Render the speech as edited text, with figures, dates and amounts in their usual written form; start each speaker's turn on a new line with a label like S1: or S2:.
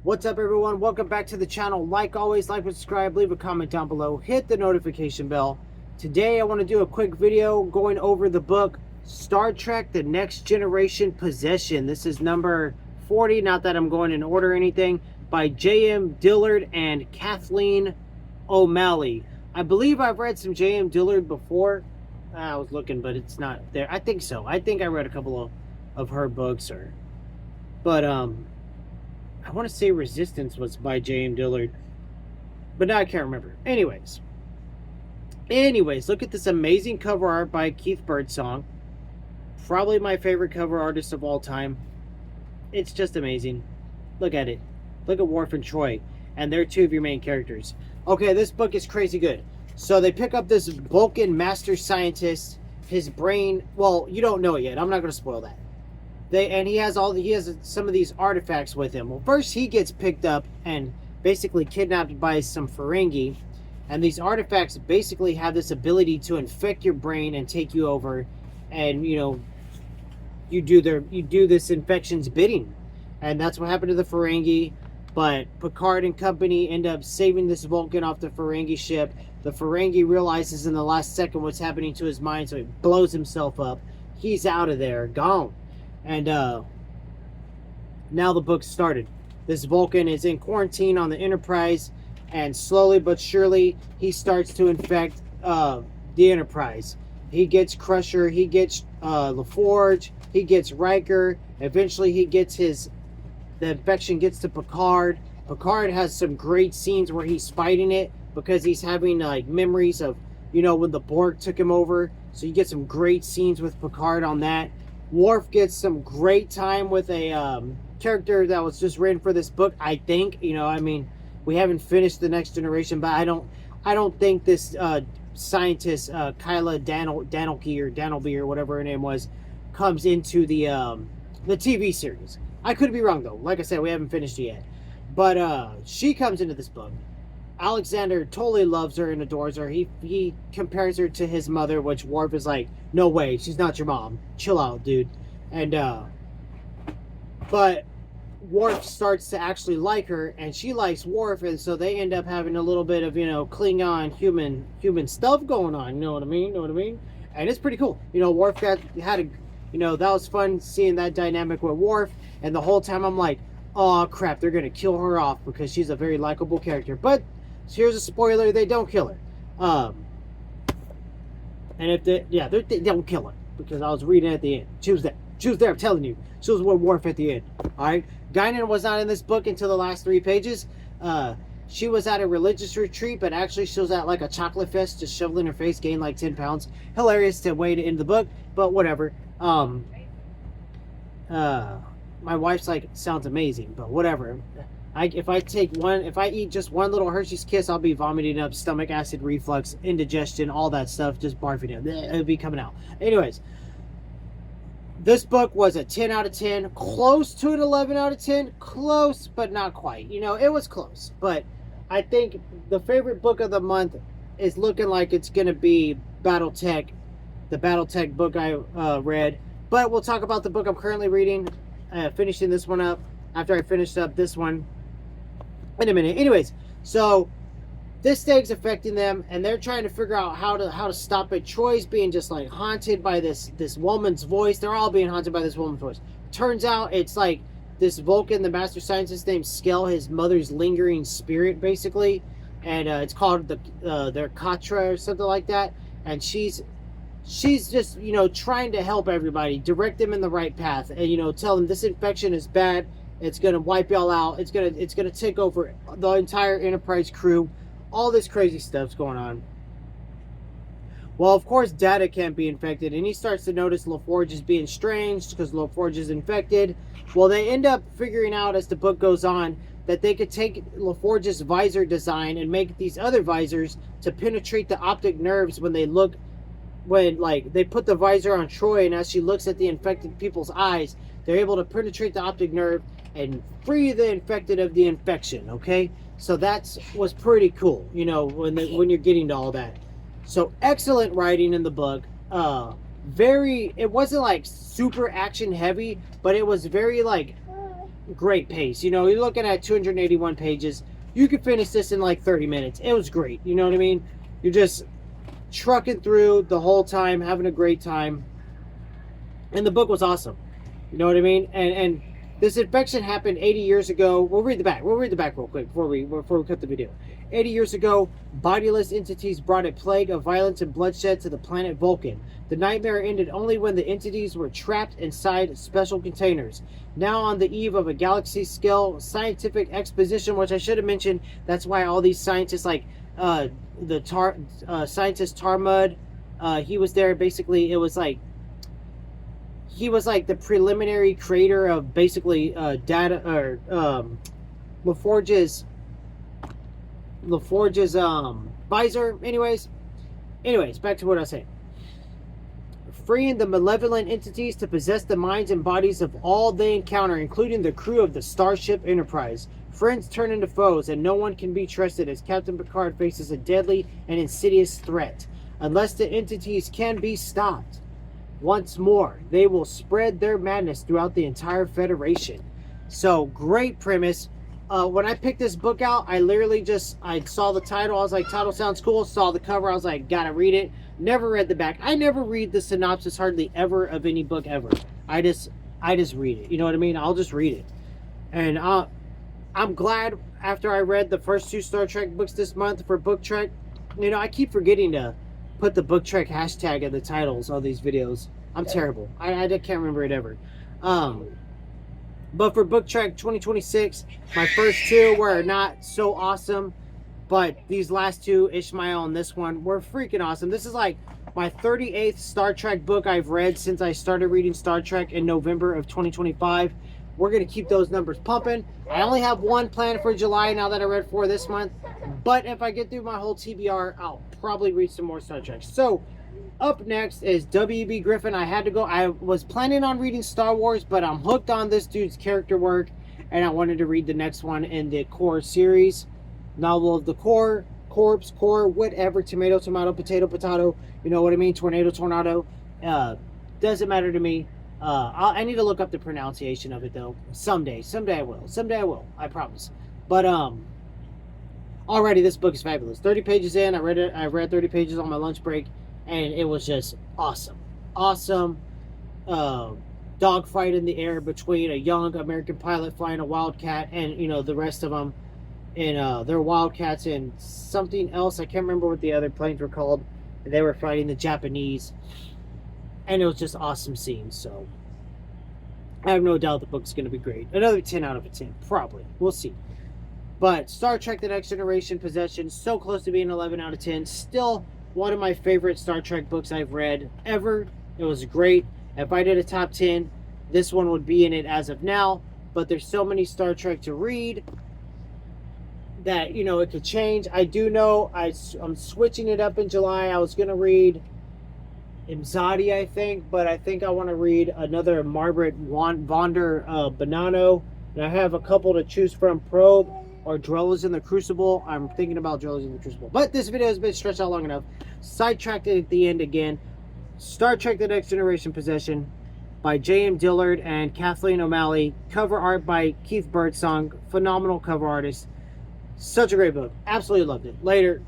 S1: What's up, everyone? Welcome back to the channel. Like always, like and subscribe, leave a comment down below, hit the notification bell. Today I want to do a quick video going over the book Star Trek The Next Generation Possession. This is number 40, not that I'm going in order or anything, by J.M. Dillard and Kathleen O'Malley. I believe I've read some J.M. Dillard before. I was looking, but it's not there. I think so. I think I read a couple of her books, but I want to say Resistance was by J.M. Dillard, but now I can't remember. Anyways, look at this amazing cover art by Keith Birdsong. Probably my favorite cover artist of all time. It's just amazing. Look at it. Look at Worf and Troy, and they're two of your main characters. Okay, this book is crazy good. So they pick up this Vulcan master scientist. His brain, well, you don't know it yet. I'm not going to spoil that. He has some of these artifacts with him. Well, first he gets picked up and basically kidnapped by some Ferengi, and these artifacts basically have this ability to infect your brain and take you over, and you do this infection's bidding, and that's what happened to the Ferengi. But Picard and company end up saving this Vulcan off the Ferengi ship. The Ferengi realizes in the last second what's happening to his mind, so he blows himself up. He's out of there, gone. And now the book started. This Vulcan is in quarantine on the Enterprise, and slowly but surely he starts to infect the Enterprise. He gets Crusher, he gets LaForge, he gets Riker. Eventually the infection gets to Picard. Picard has some great scenes where he's fighting it because he's having like memories of when the Borg took him over. So you get some great scenes with Picard on that. Worf gets some great time with a character that was just written for this book, I think. We haven't finished The Next Generation, but I don't think this scientist, Kyla Danelke or Danelby or whatever her name was, comes into the TV series. I could be wrong, though. Like I said, we haven't finished it yet. But she comes into this book. Alexander totally loves her and adores her. He compares her to his mother, which Worf is like, no way, she's not your mom. Chill out, dude. And but Worf starts to actually like her, and she likes Worf, and so they end up having a little bit of Klingon human stuff going on. You know what I mean? And it's pretty cool. Worf that was fun seeing that dynamic with Worf, and the whole time I'm like, oh crap, they're gonna kill her off because she's a very likable character. But here's a spoiler: they don't kill her. And if they don't kill her, because I was reading at the end. She was there. I'm telling you, she was with Worf at the end. All right, Guinan was not in this book until the last 3 pages. She was at a religious retreat, but actually she was at like a chocolate fest, just shoveling her face, gained like 10 pounds. Hilarious way to end the book, but whatever. My wife's like, sounds amazing, but whatever. If I eat just one little Hershey's Kiss, I'll be vomiting up, stomach acid reflux, indigestion, all that stuff, just barfing it. It'll be coming out. Anyways, this book was a 10 out of 10, close to an 11 out of 10, close, but not quite. It was close, but I think the favorite book of the month is looking like it's going to be Battletech, the Battletech book I read. But we'll talk about the book I'm currently reading, finishing this one up after I finished up this one in a minute. Anyways, so this thing's affecting them, and they're trying to figure out how to stop it. Troy's being just like haunted by this woman's voice. They're all being haunted by this woman's voice. Turns out it's like this Vulcan, the master scientist named Skell, his mother's lingering spirit, basically, and it's called their Katra or something like that. And she's just trying to help everybody, direct them in the right path, and tell them this infection is bad. It's gonna wipe y'all out. It's gonna take over the entire Enterprise crew. All this crazy stuff's going on. Well, of course, Data can't be infected, and he starts to notice LaForge is being strange because LaForge is infected. Well, they end up figuring out as the book goes on that they could take LaForge's visor design and make these other visors to penetrate the optic nerves when they put the visor on Troy, and as she looks at the infected people's eyes, they're able to penetrate the optic nerve and free the infected of the infection. Okay, so that was pretty cool. When you're getting to all that. So excellent writing in the book. It wasn't like super action heavy, but it was very like great pace. You know, you're looking at 281 pages. You could finish this in like 30 minutes. It was great. You know what I mean? You're just trucking through the whole time, having a great time. And the book was awesome. You know what I mean? And this infection happened 80 years ago. We'll read the back. We'll read the back real quick before we cut the video. 80 years ago, bodiless entities brought a plague of violence and bloodshed to the planet Vulcan. The nightmare ended only when the entities were trapped inside special containers. Now on the eve of a galaxy-scale scientific exposition, which I should have mentioned, that's why all these scientists, like scientist Tarmud, he was there. Basically, it was like, he was like the preliminary creator of basically data, or LaForge's visor. Anyways, back to what I was saying. Freeing the malevolent entities to possess the minds and bodies of all they encounter, including the crew of the Starship Enterprise. Friends turn into foes, and no one can be trusted as Captain Picard faces a deadly and insidious threat. Unless the entities can be stopped, once more, they will spread their madness throughout the entire Federation. So, great premise. When I picked this book out, I literally I saw the title. I was like, title sounds cool. Saw the cover. I was like, gotta read it. Never read the back. I never read the synopsis hardly ever of any book ever. I just read it. You know what I mean? I'll just read it. And I'm glad after I read the first 2 Star Trek books this month for Book Trek. You know, I keep forgetting to put the Book Trek hashtag in the titles of these videos. I'm terrible. I can't remember it ever. But for Book Trek 2026, my first 2 were not so awesome. But these last 2, Ishmael and this one, were freaking awesome. This is like my 38th Star Trek book I've read since I started reading Star Trek in November of 2025. We're going to keep those numbers pumping. I only have 1 planned for July now that I read 4 this month. But if I get through my whole TBR, I'll probably read some more Star Trek. So, up next is W.B. Griffin. I had to go. I was planning on reading Star Wars, but I'm hooked on this dude's character work. And I wanted to read the next one in the Core series. Novel of the Core, Corpse, Core, whatever, tomato, tomato, potato, potato, you know what I mean, tornado, tornado, doesn't matter to me. I need to look up the pronunciation of it though, someday I will, I promise. But, already this book is fabulous. 30 pages in, I read 30 pages on my lunch break, and it was just awesome. Dogfight in the air between a young American pilot flying a Wildcat and, you know, the rest of them. And they're Wildcats and something else. I can't remember what the other planes were called. They were fighting the Japanese. And it was just awesome scenes. So I have no doubt the book's going to be great. Another 10 out of a 10. Probably. We'll see. But Star Trek The Next Generation, Possession, so close to being 11 out of 10. Still one of my favorite Star Trek books I've read ever. It was great. If I did a top 10, this one would be in it as of now. But there's so many Star Trek to read that, you know, it could change. I do know I'm switching it up in July. I was going to read Imzadi, I think, but I think I want to read another Margaret Vonder Bonanno. And I have a couple to choose from, Probe or Dwellers in the Crucible. I'm thinking about Dwellers in the Crucible. But this video has been stretched out long enough. Sidetracked at the end again. Star Trek The Next Generation, Possession by J.M. Dillard and Kathleen O'Malley. Cover art by Keith Birdsong. Phenomenal cover artist. Such a great book. Absolutely loved it. Later.